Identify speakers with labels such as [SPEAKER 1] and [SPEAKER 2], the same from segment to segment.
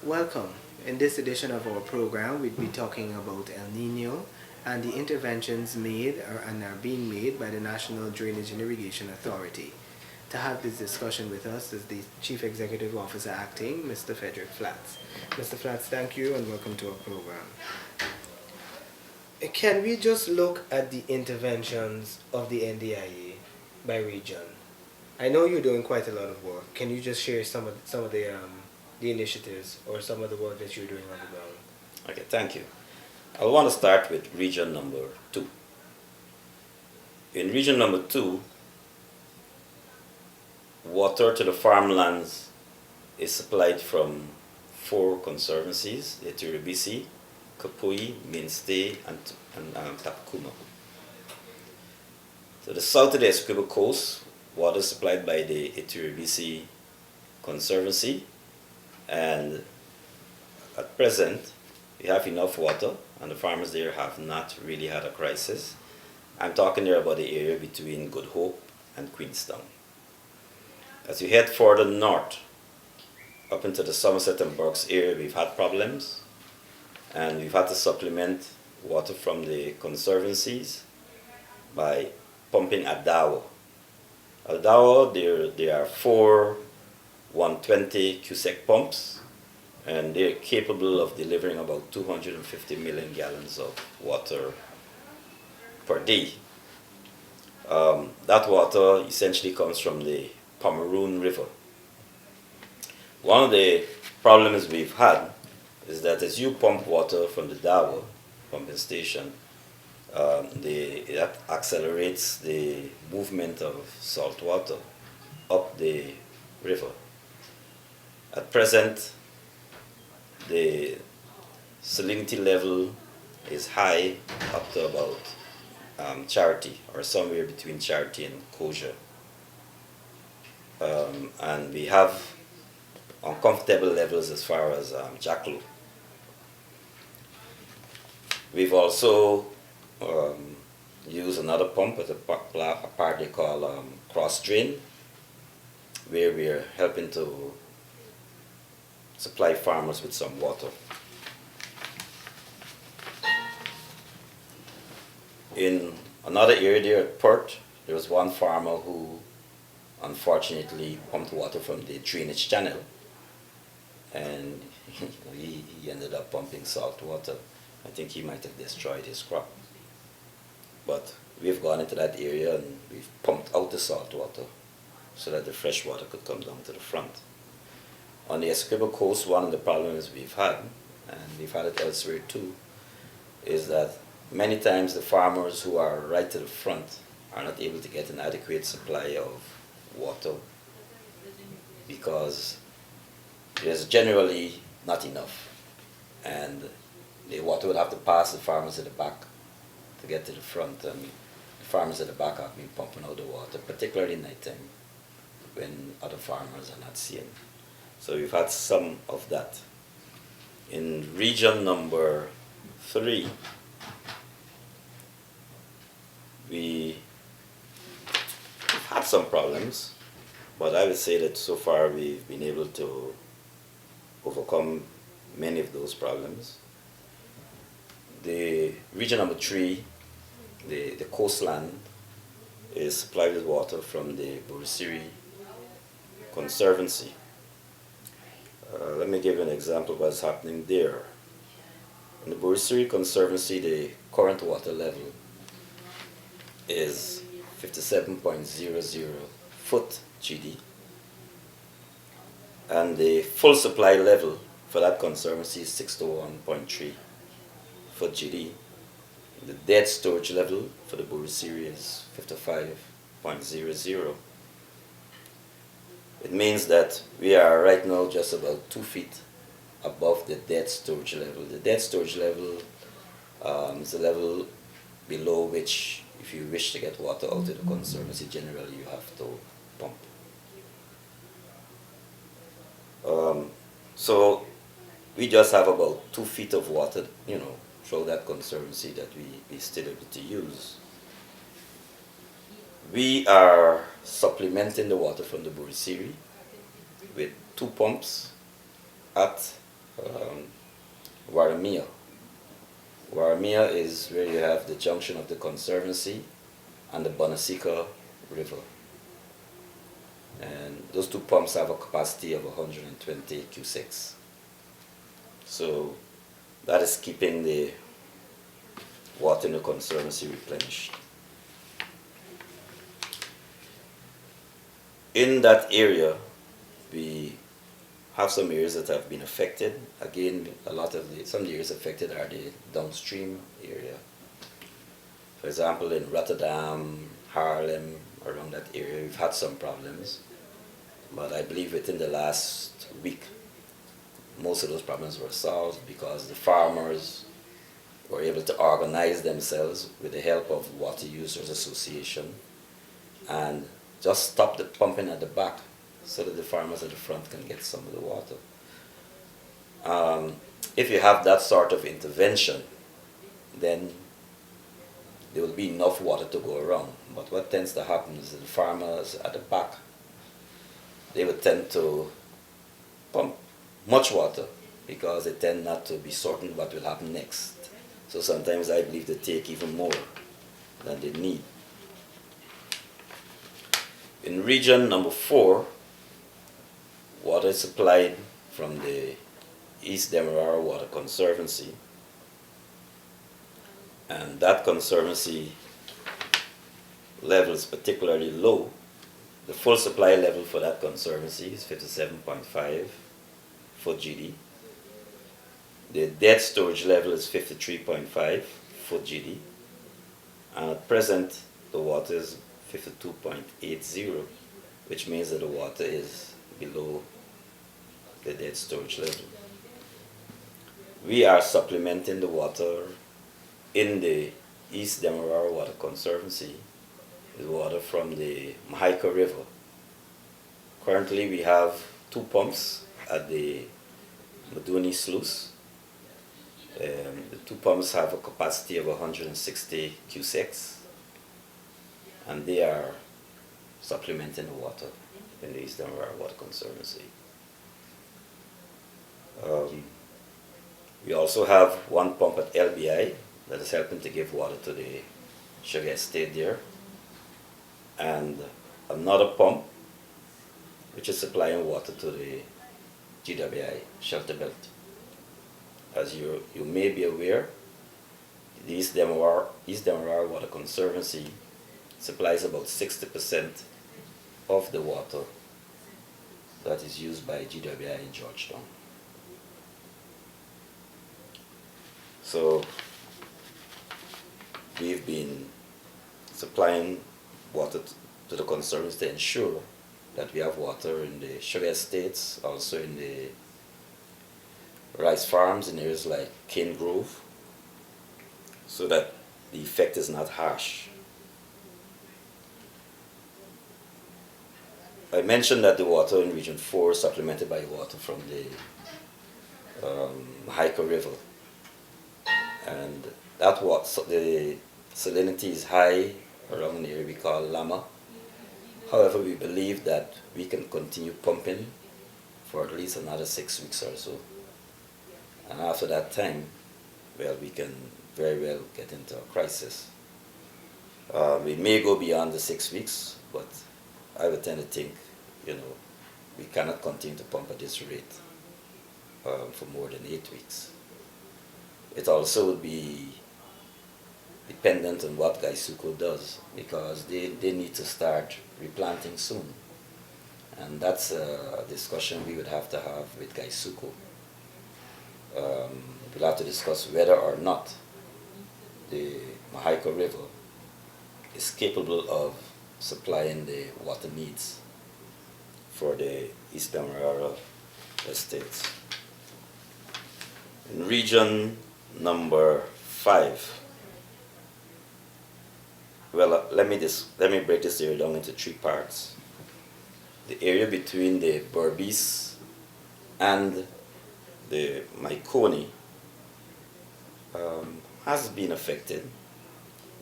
[SPEAKER 1] Welcome. In this edition of our program, we'll be talking about El Nino and the interventions made and are being made by the National Drainage and Irrigation Authority. To have this discussion with us is the Chief Executive Officer Acting, Mr. Frederick Flats. Mr. Flats, thank you and welcome to our program. Can we just look at the interventions of the NDIA by region? I know you're doing quite a lot of work. Can you just share some of the initiatives or some of the work that you're doing on the ground?
[SPEAKER 2] Okay, thank you. I want to start with region number 2. In region number 2, water to the farmlands is supplied from 4 conservancies: the Turibisi, Kapui, Mainstay, and Tapkuma. To the south of the Essequibo Coast, water is supplied by the Turibisi Conservancy, and at present we have enough water and the farmers there have not really had a crisis. I'm talking there about the area between Good Hope and Queenstown. As you head further north, up into the Somerset and Berks area, we've had problems, and we've had to supplement water from the conservancies by pumping at Dawa. At Dawa, there are 4 120 cubic pumps, and they're capable of delivering about 250 million gallons of water per day. That water essentially comes from the Pomeroon River. One of the problems we've had is that as you pump water from the Dawa pumping station, that accelerates the movement of salt water up the river. At present, the salinity level is high up to about Charity, or somewhere between Charity and Kosher. And we have uncomfortable levels as far as Jackalow. We've also used another pump at a part they call cross drain, where we're helping to supply farmers with some water. In another area there at Perth, there was one farmer who unfortunately pumped water from the drainage channel, and he ended up pumping salt water. I think he might have destroyed his crop. But we've gone into that area and we've pumped out the salt water so that the fresh water could come down to the front. On the Essequibo Coast, one of the problems we've had, and we've had it elsewhere too, is that many times the farmers who are right to the front are not able to get an adequate supply of water because there's generally not enough, and the water would have to pass the farmers at the back to get to the front, and the farmers at the back have been pumping out the water, particularly night time when other farmers are not seeing. So we've had some of that. In region number 3, we've had some problems, but I would say that so far we've been able to overcome many of those problems. The region number 3, the coastland, is supplied with water from the Burisiri Conservancy. Let me give you an example of what's happening there. In the Burisiri Conservancy, the current water level is 57.00 foot GD, and the full supply level for that conservancy is 61.3 foot GD. The dead storage level for the Burisiri is 55.00. It means that we are right now just about 2 feet above the dead storage level. The dead storage level is the level below which, if you wish to get water out of the conservancy, generally you have to pump. So we just have about 2 feet of water, through that conservancy that we still able to use. We are supplementing the water from the Burisiri with 2 pumps at um, Waramia. Waramia is where you have the junction of the Conservancy and the Bonasika River. And those two pumps have a capacity of 120 cusecs. So that is keeping the water in the Conservancy replenished. In that area, we have some areas that have been affected. Again, some of the areas affected are the downstream area. For example, in Rotterdam, Haarlem, around that area, we've had some problems. But I believe within the last week, most of those problems were solved because the farmers were able to organize themselves with the help of Water Users Association and just stop the pumping at the back so that the farmers at the front can get some of the water. If you have that sort of intervention, then there will be enough water to go around. But what tends to happen is that the farmers at the back, they would tend to pump much water because they tend not to be certain what will happen next. So sometimes I believe they take even more than they need. In region number 4, water is supplied from the East Demerara Water Conservancy, and that conservancy level is particularly low. The full supply level for that conservancy is 57.5 foot GD. The dead storage level is 53.5 foot GD, and at present the water is 52.80, which means that the water is below the dead storage level. We are supplementing the water in the East Demerara Water Conservancy with water from the Mahaika River. Currently we have 2 pumps at the Maduni Sluice. The 2 pumps have a capacity of 160 cusecs, and they are supplementing the water in the East Demerara Water Conservancy. We also have 1 pump at LBI that is helping to give water to the sugar estate there, and another pump which is supplying water to the GWI shelter belt. As you may be aware, the East Demerara Water Conservancy supplies about 60% of the water that is used by GWI in Georgetown. So we've been supplying water to the conservancy to ensure that we have water in the sugar estates, also in the rice farms in areas like Cane Grove, so that the effect is not harsh. I mentioned that the water in Region 4 is supplemented by water from the Mahaika River, and that water, the salinity is high around an area we call Lama. However, we believe that we can continue pumping for at least another 6 weeks or so. And after that time, well, we can very well get into a crisis. We may go beyond the 6 weeks, but I would tend to think, we cannot continue to pump at this rate for more than 8 weeks. It also would be dependent on what Gaisuko does, because they need to start replanting soon. And that's a discussion we would have to have with Gaisuko. We'll have to discuss whether or not the Mahaika River is capable of supplying the water needs for the East Demerara estates. In region number 5, well, let me break this area down into 3 parts. The area between the Berbice and the Maikoni has been affected.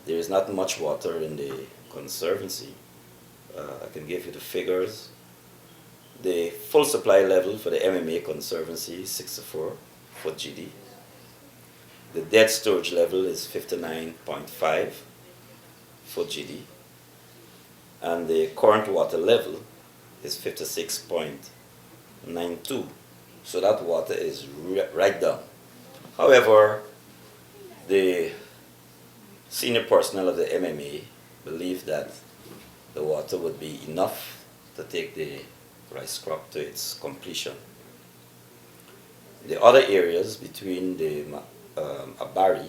[SPEAKER 2] There is not much water in the conservancy. I can give you the figures. The full supply level for the MMA conservancy is 64. foot GD. The dead storage level is 59.5 foot GD. And the current water level is 56.92. So that water is right down. However, the senior personnel of the MMA believe that the water would be enough to take the rice crop to its completion. The other areas between the Abari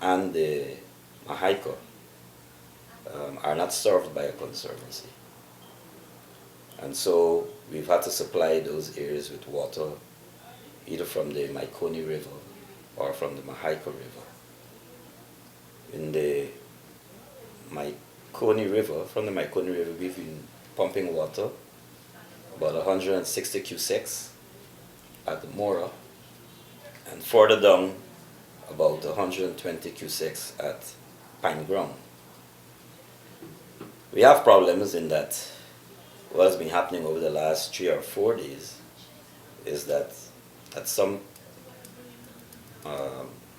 [SPEAKER 2] and the Mahaika are not served by a conservancy. And so we've had to supply those areas with water either from the Maikoni River or from the Mahaika River. In the Maikoni River, from the Maikoni River, we've been pumping water, about 160 cusecs at the Mora, and further down, about 120 cusecs at Pine Ground. We have problems in that what has been happening over the last 3 or 4 days is that at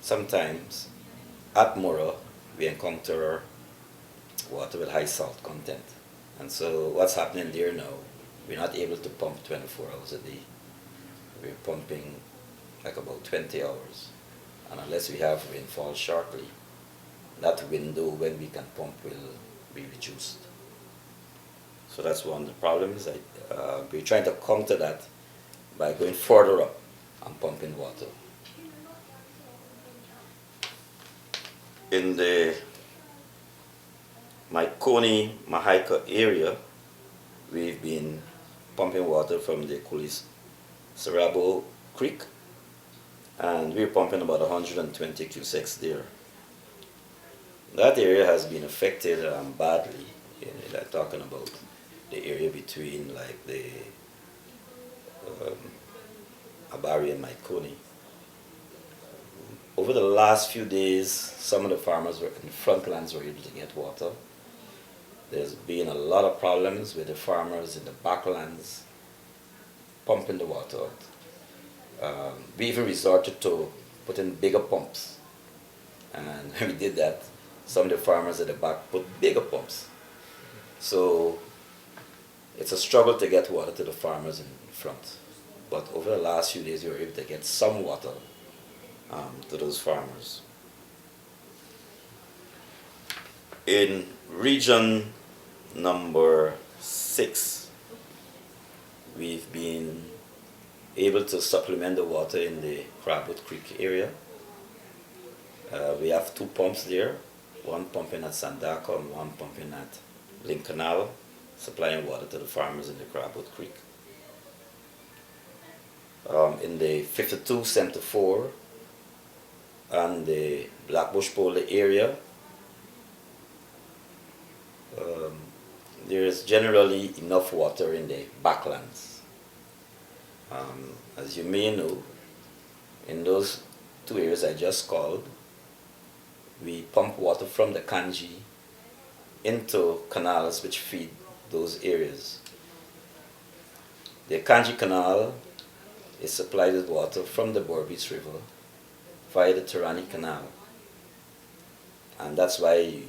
[SPEAKER 2] sometimes at Mora we encounter water with high salt content. And so what's happening there now, we're not able to pump 24 hours a day. We're pumping like about 20 hours. And unless we have rainfall shortly, that window when we can pump will be reduced. So that's one of the problems. We're trying to counter that by going further up and pumping water. In the Maikoni Mahaika area, we've been pumping water from the Kulis Sarabo Creek, and we're pumping about 120 cusecs there. That area has been affected badly. Like talking about the area between like the Abari and Maikoni. Over the last few days, some of the farmers in the frontlands were able to get water. There's been a lot of problems with the farmers in the backlands pumping the water out. We even resorted to putting bigger pumps. And when we did that, some of the farmers at the back put bigger pumps. So it's a struggle to get water to the farmers in front. But over the last few days, we were able to get some water to those farmers. In region number 6, we've been able to supplement the water in the Crabwood Creek area. We have 2 pumps there, one pumping at Sandaka and one pumping at Link Canal, supplying water to the farmers in the Crabwood Creek. In the 52-74 and the Blackbush Polar area, there is generally enough water in the backlands. As you may know, in those 2 areas I just called, we pump water from the Kanji into canals which feed those areas. The Kanji Canal is supplied with water from the Borbis River via the Turani Canal. And that's why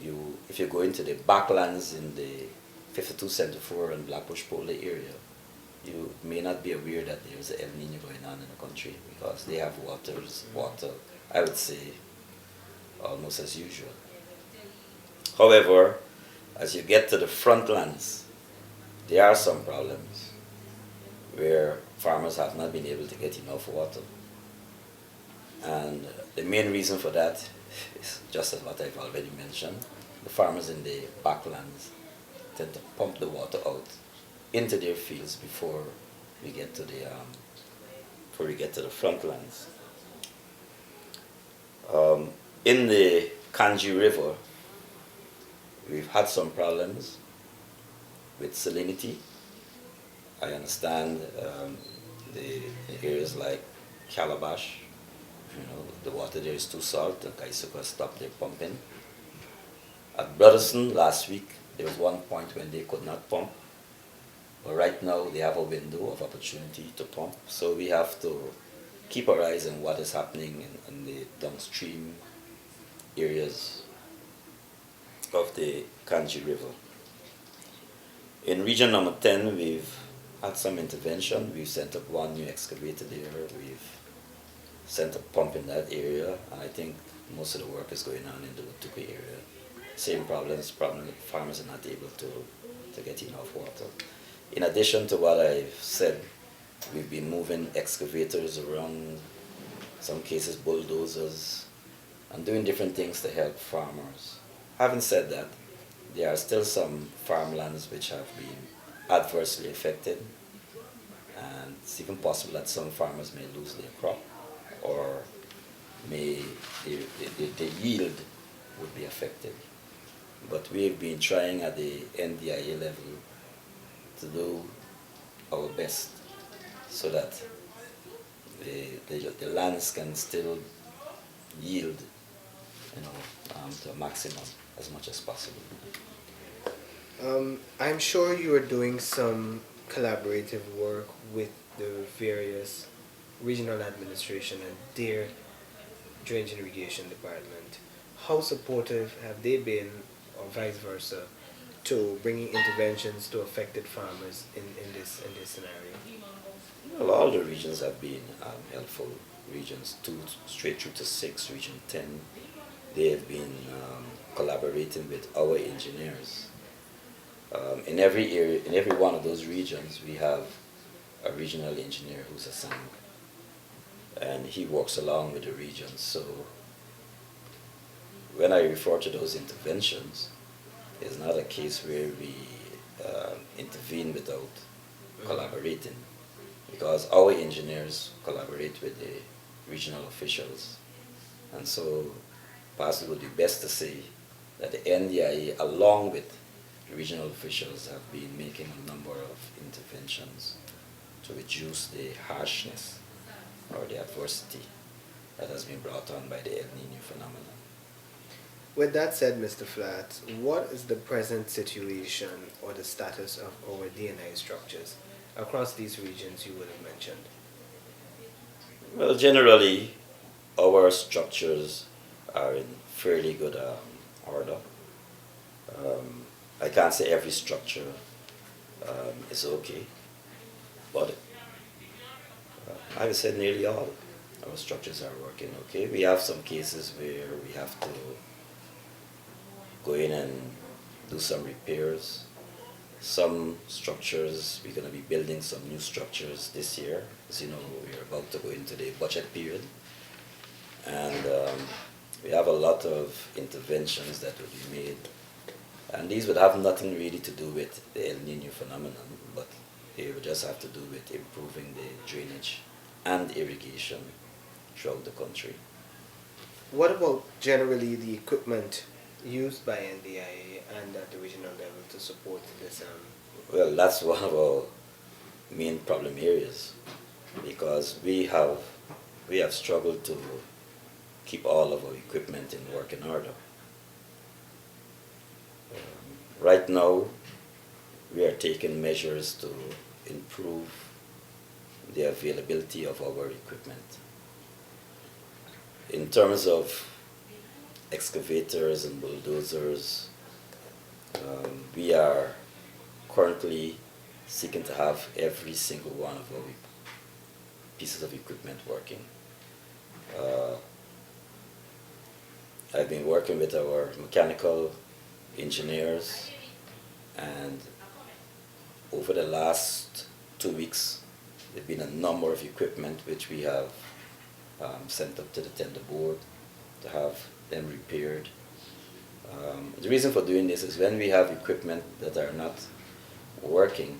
[SPEAKER 2] if you go into the backlands in the 52-74 and Blackbush Polar area, you may not be aware that there's an El Nino going on in the country because they have water, I would say, almost as usual. However, as you get to the frontlands, there are some problems where farmers have not been able to get enough water. And the main reason for that is just as what I've already mentioned. The farmers in the backlands tend to pump the water out into their fields before we get to the frontlands. In the Kanji River, we've had some problems with salinity. I understand the areas like Calabash, the water there is too salt, and Kaisuka stopped their pumping. At Brotherson last week, there was one point when they could not pump. But right now, they have a window of opportunity to pump. So we have to keep our eyes on what is happening in the downstream areas of the Kanji River. In region number 10, we've had some intervention. We've sent up one new excavator there. We've sent a pump in that area, and I think most of the work is going on in the Watuka area. Same problems, farmers are not able to get enough water. In addition to what I've said, we've been moving excavators around, some cases bulldozers, and doing different things to help farmers. Having said that, there are still some farmlands which have been adversely affected, and it's even possible that some farmers may lose their crop, or may the yield would be affected. But we've been trying at the NDIA level to do our best so that the lands can still yield, to a maximum as much as possible.
[SPEAKER 1] I'm sure you are doing some collaborative work with the various regional administration and their drainage and irrigation department. How supportive have they been, or vice versa, to bringing interventions to affected farmers in this scenario?
[SPEAKER 2] Well, all the regions have been helpful. Regions 2 straight through to 6, region 10, they have been collaborating with our engineers. In every area, in every one of those regions, we have a regional engineer who's assigned, and he works along with the regions. So when I refer to those interventions, it's not a case where we intervene without collaborating, because our engineers collaborate with the regional officials. And so perhaps it would be best to say that the NDIA, along with the regional officials, have been making a number of interventions to reduce the harshness or the adversity that has been brought on by the El Nino phenomenon.
[SPEAKER 1] With that said, Mr. Flat, what is the present situation or the status of our DNI structures across these regions you would have mentioned?
[SPEAKER 2] Well, generally, our structures are in fairly good order. I can't say every structure is okay, but I would say nearly all our structures are working okay. We have some cases where we have to go in and do some repairs. Some structures, we're going to be building some new structures this year. As you know, we're about to go into the budget period. And we have a lot of interventions that will be made. And these would have nothing really to do with the El Nino phenomenon, but they would just have to do with improving the drainage and irrigation throughout the country.
[SPEAKER 1] What about generally the equipment used by NDIA and at the regional level to support this?
[SPEAKER 2] Well, that's one of our main problem areas, because we have struggled to keep all of our equipment in working order. Right now, we are taking measures to improve the availability of our equipment. In terms of excavators and bulldozers, we are currently seeking to have every single one of our pieces of equipment working. I've been working with our mechanical engineers, and over the last 2 weeks, there have been a number of equipment which we have sent up to the tender board to have them repaired. The reason for doing this is when we have equipment that are not working,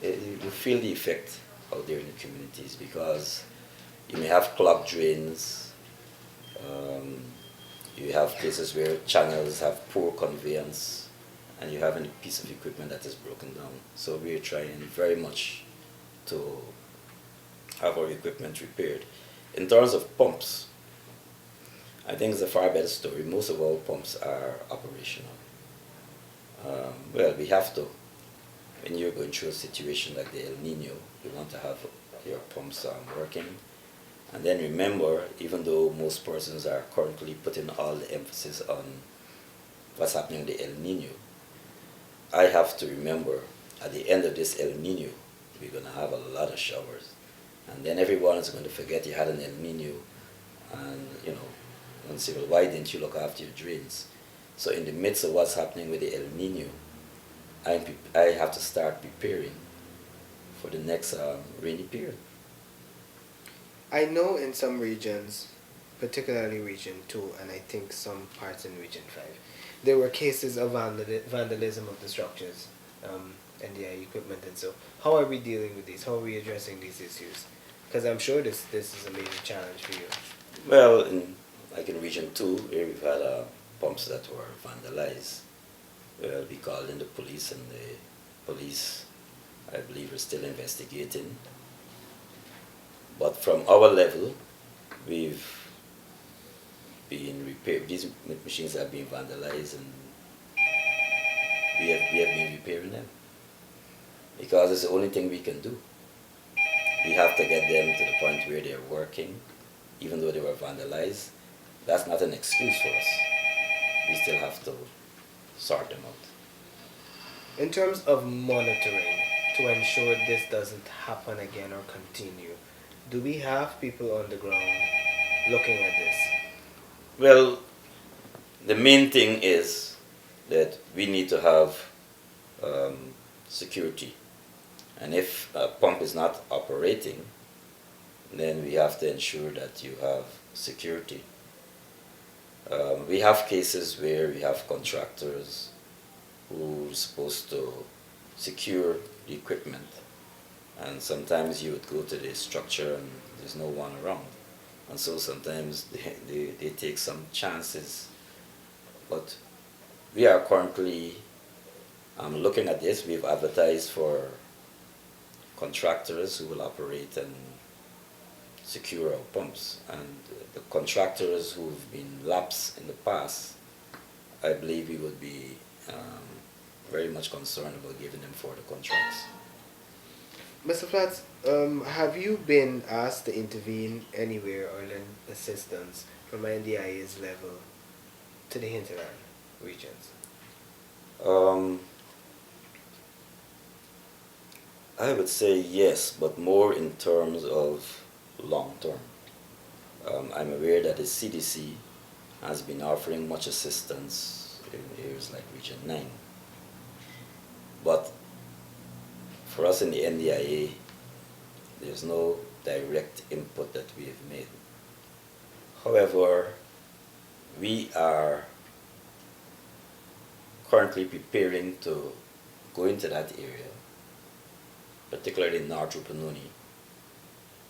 [SPEAKER 2] you feel the effect out there in the communities, because you may have clogged drains, you have places where channels have poor conveyance, and you have a piece of equipment that is broken down. So we're trying very much to have our equipment repaired. In terms of pumps, I think it's a far better story. Most of our pumps are operational. Well, we have to. When you're going through a situation like the El Nino, you want to have your pumps working. And then remember, even though most persons are currently putting all the emphasis on what's happening with the El Nino, I have to remember at the end of this El Nino, we're going to have a lot of showers. And then everyone is going to forget you had an El Nino and, and say, well, why didn't you look after your drains? So in the midst of what's happening with the El Nino, I have to start preparing for the next rainy period.
[SPEAKER 1] I know in some regions, particularly Region 2, and I think some parts in Region 5, there were cases of vandalism of the structures, NDIA equipment, and so how are we dealing with these? How are we addressing these issues? Because I'm sure this is a major challenge for you.
[SPEAKER 2] Well, like in Region 2, here we've had pumps that were vandalized. Well, we called in the police, and the police, I believe, are still investigating. But from our level, we've been repaired. These machines have been vandalized, and we have been repairing them because it's the only thing we can do. We have to get them to the point where they're working, even though they were vandalized. That's not an excuse for us. We still have to sort them out.
[SPEAKER 1] In terms of monitoring to ensure this doesn't happen again or continue, do we have people on the ground looking at this?
[SPEAKER 2] Well, the main thing is that we need to have security. And if a pump is not operating, then we have to ensure that you have security. We have cases where we have contractors who are supposed to secure the equipment, and sometimes you would go to the structure and there's no one around, and so sometimes they take some chances. But we are currently looking at this. We've advertised for contractors who will operate and secure our pumps, and the contractors who've been lapsed in the past, I believe we would be very much concerned about giving them further contracts.
[SPEAKER 1] Mr. Flats, have you been asked to intervene anywhere or lend assistance from NDIA's level to the hinterland regions?
[SPEAKER 2] I would say yes, but more in terms of long term. I'm aware that the CDC has been offering much assistance in areas like Region 9. But for us in the NDIA, there's no direct input that we have made. However, we are currently preparing to go into that area, particularly in North Rupununi,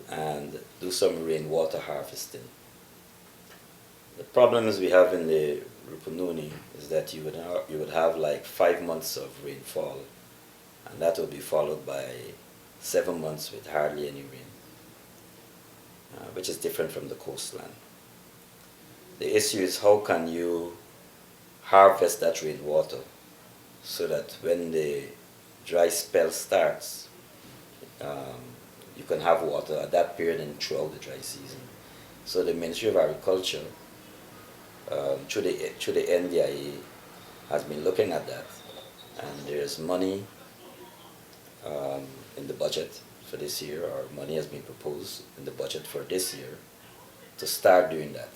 [SPEAKER 2] and do some rainwater harvesting. The problems we have in the Rupununi is that you would have like 5 months of rainfall, and that would be followed by 7 months with hardly any rain, which is different from the coastline. The issue is how can you harvest that rainwater so that when the dry spell starts, you can have water at that period and throughout the dry season. So the Ministry of Agriculture, through the NDIA, has been looking at that, and there's money in the budget for this year, or money has been proposed in the budget for this year to start doing that.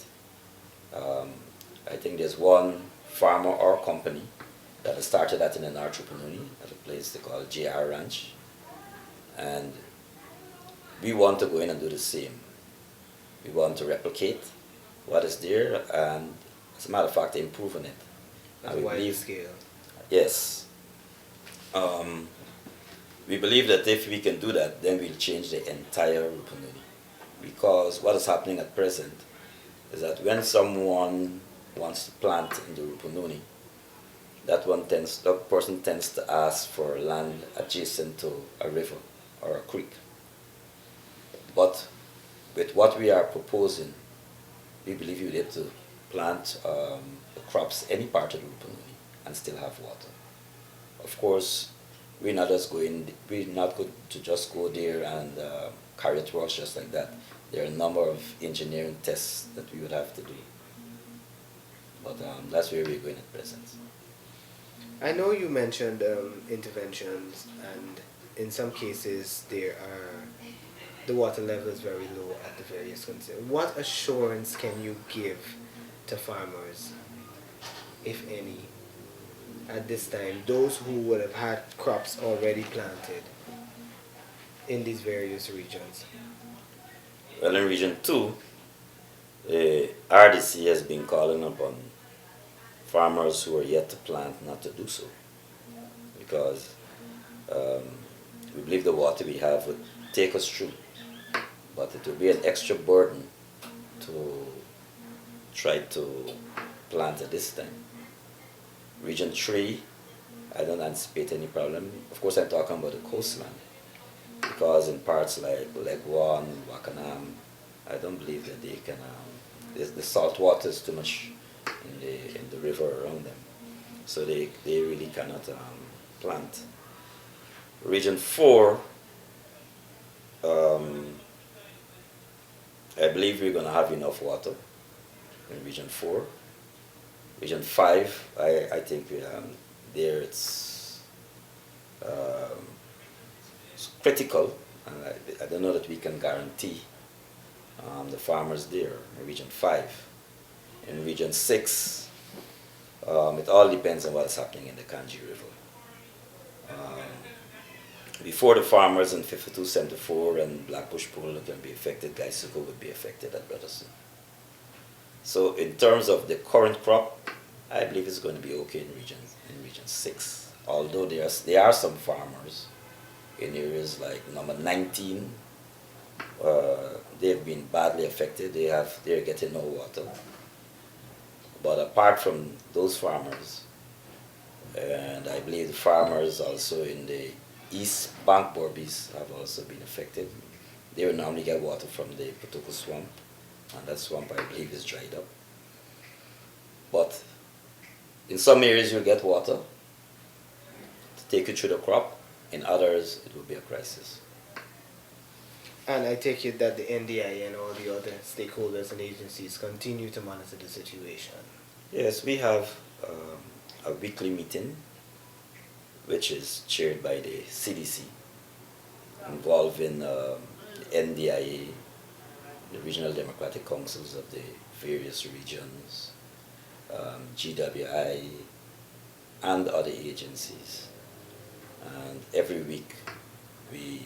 [SPEAKER 2] I think there's one farmer or company that has started that in the North Rupununi at a place they call JR Ranch, and we want to go in and do the same. We want to replicate what is there, and as a matter of fact, improve on it.
[SPEAKER 1] At a wide scale.
[SPEAKER 2] Yes. We believe that if we can do that, then we'll change the entire Rupununi. Because what is happening at present is that when someone wants to plant in the Rupununi, that person tends to ask for land adjacent to a river or a creek. But with what we are proposing, we believe you'll be able to plant the crops any part of the Rupununi and still have water. Of course, we're not going to just go there and carry it across just like that. There are a number of engineering tests that we would have to do. But that's where we're going at present.
[SPEAKER 1] I know you mentioned interventions, and in some cases the water level is very low at the various concerns. What assurance can you give to farmers, if any, at this time, those who would have had crops already planted in these various regions?
[SPEAKER 2] Well, in Region 2, the RDC has been calling upon farmers who are yet to plant not to do so, because we believe the water we have would take us through, but it will be an extra burden to try to plant at this time. Region 3, I don't anticipate any problem. Of course, I'm talking about the coastline, because in parts like Leg 1, Wakanam, I don't believe that they can, the salt water is too much in the river around them, so they really cannot plant. Region 4, I believe we're going to have enough water in Region 4. Region 5, I think there it's critical, and I don't know that we can guarantee the farmers there in Region 5. In Region 6, it all depends on what's happening in the Kanji River. Before the farmers in 5274 and Blackbush Pool are going to be affected, Gaisuko would be affected at Brotherson. So in terms of the current crop, I believe it's going to be okay in Region 6. Although there are some farmers in areas like number 19, they've been badly affected. They're getting no water. But apart from those farmers, and I believe the farmers also in the East Bank Borbis have also been affected. They will normally get water from the Potoko swamp, and that swamp I believe is dried up. But in some areas you'll get water to take you through the crop, in others it will be a crisis.
[SPEAKER 1] And I take it that the NDIA and all the other stakeholders and agencies continue to monitor the situation.
[SPEAKER 2] Yes, we have a weekly meeting which is chaired by the CDC, involving NDIA, the Regional Democratic Councils of the various regions, GWI, and other agencies. And every week we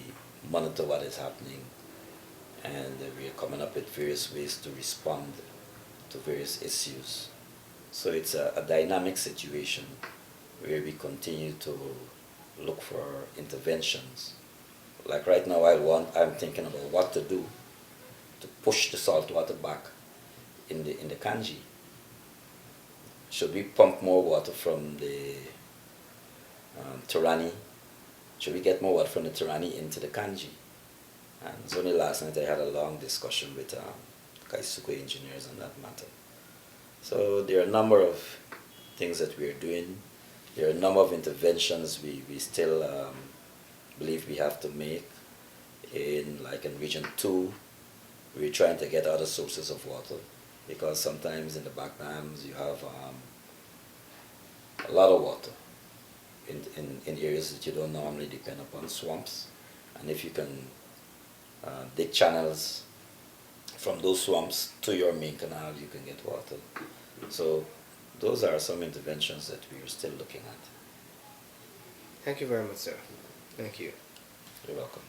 [SPEAKER 2] monitor what is happening, and we are coming up with various ways to respond to various issues. So it's a dynamic situation where we continue to look for interventions. Like right now, I'm thinking about what to do to push the salt water back in the Kanji. Should we pump more water from the Turani? Should we get more water from the Turani into the Kanji? And it's only last night I had a long discussion with Kaisuke engineers on that matter. So there are a number of things that we're doing. There are a number of interventions we still believe we have to make. In Region 2, we're trying to get other sources of water, because sometimes in the back dams you have a lot of water in areas that you don't normally depend upon, swamps. And if you can dig channels from those swamps to your main canal, you can get water. So those are some interventions that we are still looking at.
[SPEAKER 1] Thank you very much, sir. Thank you.
[SPEAKER 2] You're welcome.